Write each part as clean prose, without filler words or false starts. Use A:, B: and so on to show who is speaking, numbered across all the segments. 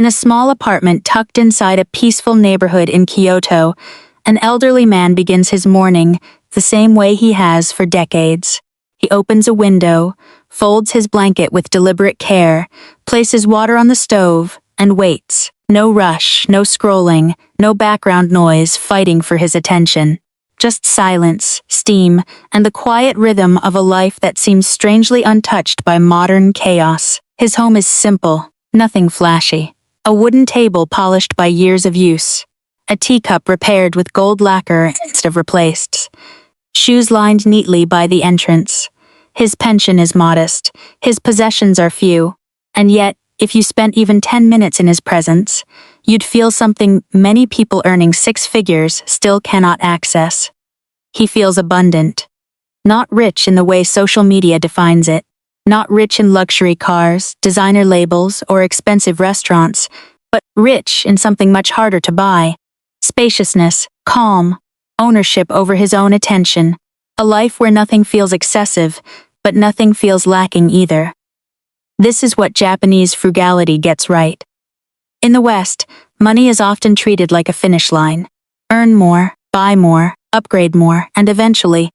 A: In a small apartment tucked inside a peaceful neighborhood in Kyoto, an elderly man begins his morning the same way he has for decades. He opens a window, folds his blanket with deliberate care, places water on the stove, and waits. No rush, no scrolling, no background noise fighting for his attention. Just silence, steam, and the quiet rhythm of a life that seems strangely untouched by modern chaos. His home is simple, nothing flashy. A wooden table polished by years of use. A teacup repaired with gold lacquer instead of replaced. Shoes lined neatly by the entrance. His pension is modest. His possessions are few. And yet, if you spent even 10 minutes in his presence, you'd feel something many people earning 6 figures still cannot access. He feels abundant. Not rich in the way social media defines it. Not rich in luxury cars, designer labels, or expensive restaurants, but rich in something much harder to buy. Spaciousness, calm, ownership over his own attention, a life where nothing feels excessive, but nothing feels lacking either. This is what Japanese frugality gets right. In the West, money is often treated like a finish line. Earn more, buy more, upgrade more, and eventually,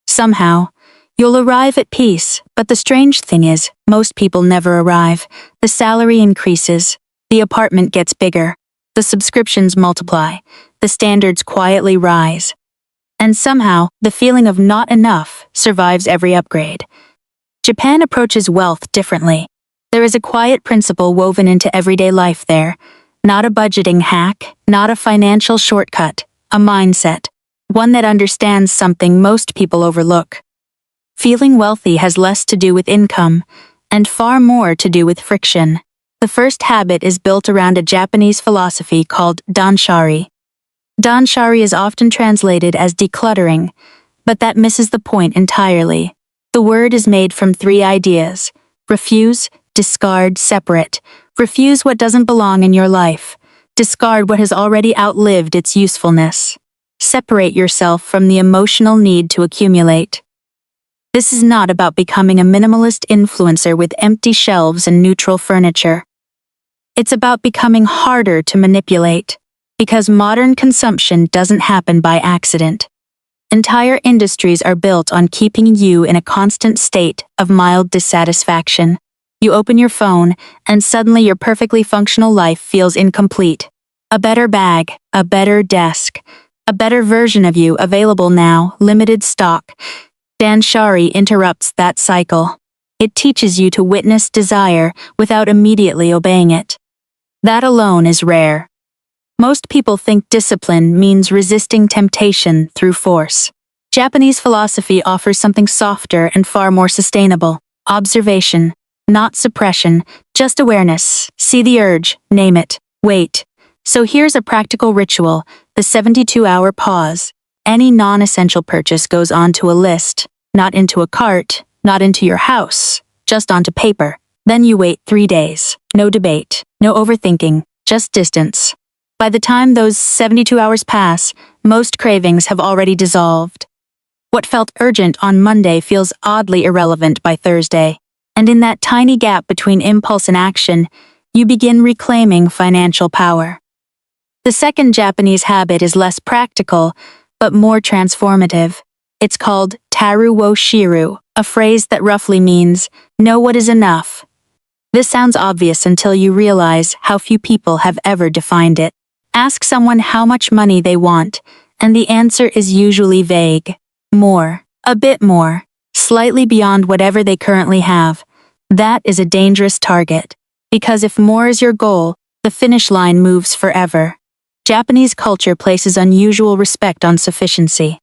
A: somehow, you'll arrive at peace. But the strange thing is, most people never arrive. The salary increases, the apartment gets bigger, the subscriptions multiply, the standards quietly rise. And somehow, the feeling of not enough survives every upgrade. Japan approaches wealth differently. There is a quiet principle woven into everyday life there. Not a budgeting hack, not a financial shortcut, a mindset. One that understands something most people overlook. Feeling wealthy has less to do with income, and far more to do with friction. The first habit is built around a Japanese philosophy called danshari. Danshari is often translated as decluttering, but that misses the point entirely. The word is made from 3 ideas: refuse, discard, separate. Refuse what doesn't belong in your life. Discard what has already outlived its usefulness. Separate yourself from the emotional need to accumulate. This is not about becoming a minimalist influencer with empty shelves and neutral furniture. It's about becoming harder to manipulate, because modern consumption doesn't happen by accident. Entire industries are built on keeping you in a constant state of mild dissatisfaction. You open your phone, and suddenly your perfectly functional life feels incomplete. A better bag, a better desk, a better version of you available now, limited stock. Danshari interrupts that cycle. It teaches you to witness desire without immediately obeying it. That alone is rare. Most people think discipline means resisting temptation through force. Japanese philosophy offers something softer and far more sustainable. Observation, not suppression, just awareness. See the urge, name it, wait. So here's a practical ritual, the 72-hour pause. Any non-essential purchase goes onto a list, not into a cart, not into your house, just onto paper. Then you wait 3 days. No debate, no overthinking, just distance. By the time those 72 hours pass, most cravings have already dissolved. What felt urgent on Monday feels oddly irrelevant by Thursday. And in that tiny gap between impulse and action, you begin reclaiming financial power. The second Japanese habit is less practical, but more transformative. It's called taru wo shiru, a phrase that roughly means, know what is enough. This sounds obvious until you realize how few people have ever defined it. Ask someone how much money they want, and the answer is usually vague. More, a bit more, slightly beyond whatever they currently have. That is a dangerous target, because if more is your goal, the finish line moves forever. Japanese culture places unusual respect on sufficiency.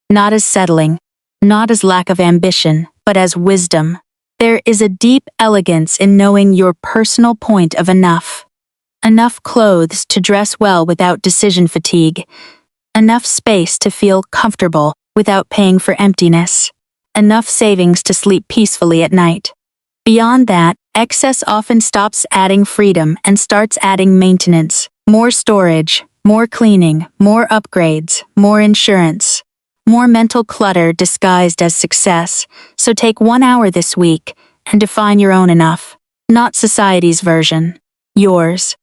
A: Not as settling, not as lack of ambition, but as wisdom. There is a deep elegance in knowing your personal point of enough. Enough clothes to dress well without decision fatigue. Enough space to feel comfortable without paying for emptiness. Enough savings to sleep peacefully at night. Beyond that, excess often stops adding freedom and starts adding maintenance. More storage, more cleaning, more upgrades, more insurance. More mental clutter disguised as success. So take 1 hour this week and define your own enough. Not society's version. Yours.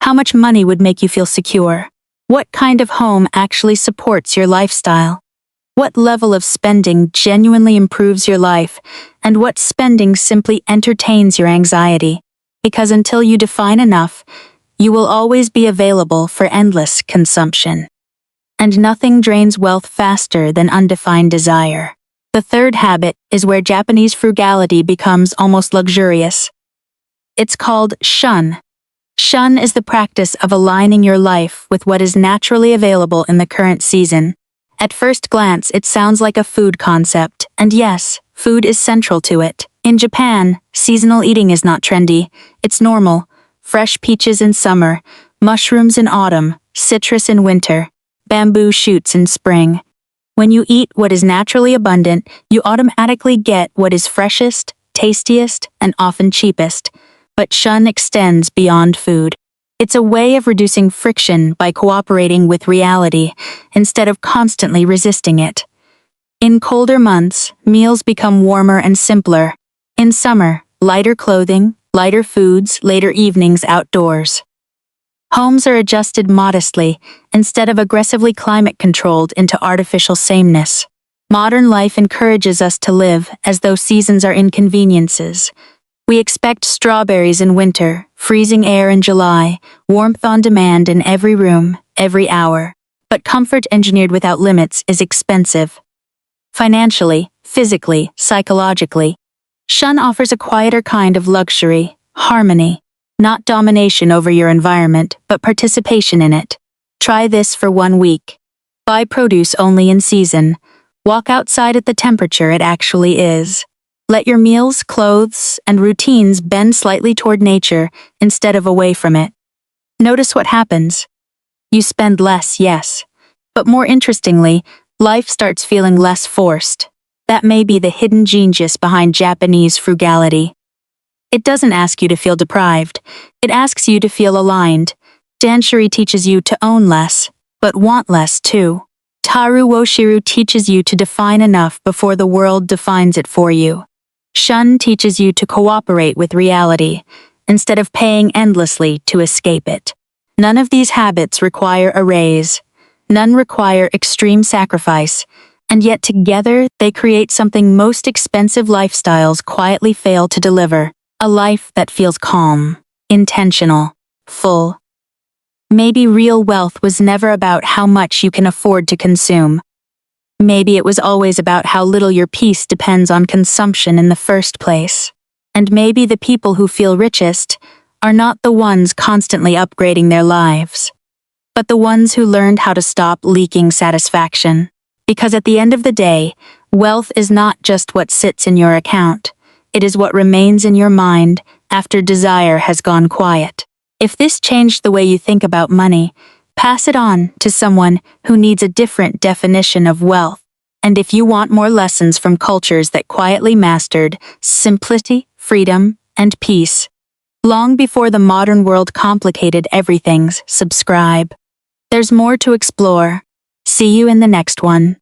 A: How much money would make you feel secure? What kind of home actually supports your lifestyle? What level of spending genuinely improves your life, and what spending simply entertains your anxiety? Because until you define enough, you will always be available for endless consumption. And nothing drains wealth faster than undefined desire. The third habit is where Japanese frugality becomes almost luxurious. It's called shun. Shun is the practice of aligning your life with what is naturally available in the current season. At first glance, it sounds like a food concept, and yes, food is central to it. In Japan, seasonal eating is not trendy, it's normal. Fresh peaches in summer, mushrooms in autumn, citrus in winter, bamboo shoots in spring. When you eat what is naturally abundant, you automatically get what is freshest, tastiest, and often cheapest. But shun extends beyond food. It's a way of reducing friction by cooperating with reality instead of constantly resisting it. In colder months, meals become warmer and simpler. In summer, lighter clothing, lighter foods, later evenings outdoors. Homes are adjusted modestly instead of aggressively climate-controlled into artificial sameness. Modern life encourages us to live as though seasons are inconveniences. We expect strawberries in winter, freezing air in July, warmth on demand in every room, every hour. But comfort engineered without limits is expensive. Financially, physically, psychologically, shun offers a quieter kind of luxury, harmony. Not domination over your environment, but participation in it. Try this for 1 week. Buy produce only in season. Walk outside at the temperature it actually is. Let your meals, clothes, and routines bend slightly toward nature instead of away from it. Notice what happens. You spend less, yes. But more interestingly, life starts feeling less forced. That may be the hidden genius behind Japanese frugality. It doesn't ask you to feel deprived. It asks you to feel aligned. Danshuri teaches you to own less, but want less too. Taru Woshiru teaches you to define enough before the world defines it for you. Shun teaches you to cooperate with reality, instead of paying endlessly to escape it. None of these habits require a raise. None require extreme sacrifice, and yet together they create something most expensive lifestyles quietly fail to deliver. A life that feels calm, intentional, full. Maybe real wealth was never about how much you can afford to consume. Maybe it was always about how little your peace depends on consumption in the first place. And maybe the people who feel richest are not the ones constantly upgrading their lives, but the ones who learned how to stop leaking satisfaction. Because at the end of the day, wealth is not just what sits in your account. It is what remains in your mind after desire has gone quiet. If this changed the way you think about money, pass it on to someone who needs a different definition of wealth. And if you want more lessons from cultures that quietly mastered simplicity, freedom, and peace, long before the modern world complicated everything, subscribe. There's more to explore. See you in the next one.